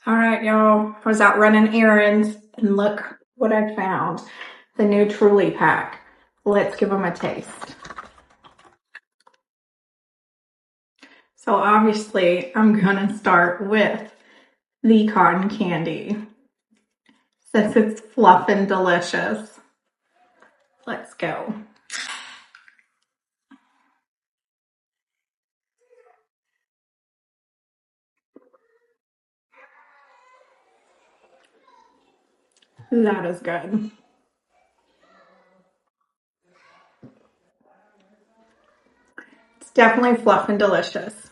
All right, y'all. I was out running errands and look what I found. The new Truly pack. Let's give them a taste. So obviously I'm gonna start with the cotton candy since it's fluff and delicious. Let's go. That is good. It's definitely fluff and delicious.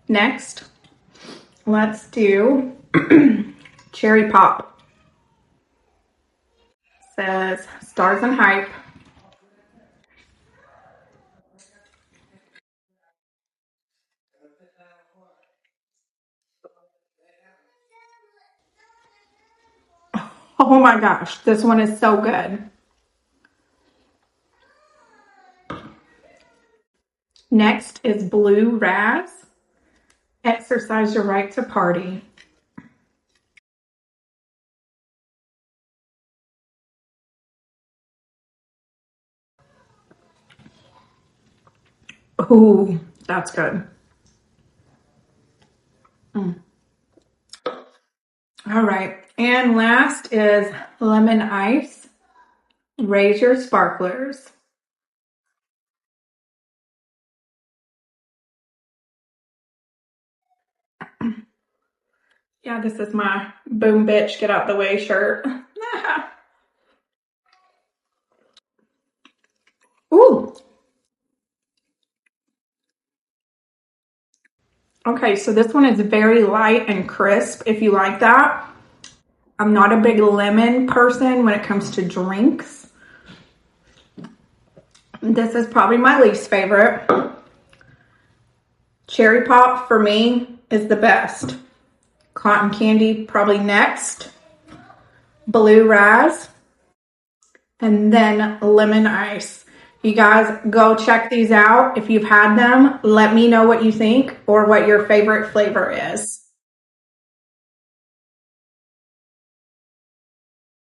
Next, let's do Cherry Pop. Says Stars and Hype. Oh my gosh, this one is so good. Next is Blue Raz. Exercise your right to party. Ooh, that's good. All right. And last is Lemon Ice. Raise your sparklers. Yeah, this is my boom bitch, get out the way shirt. Ooh. Okay, so this one is very light and crisp if you like that. I'm not a big lemon person when it comes to drinks. This is probably my least favorite. Cherry Pop for me is the best. Cotton candy probably next. Blue Raz. And then Lemon Ice. You guys go check these out. If you've had them, let me know what you think or what your favorite flavor is.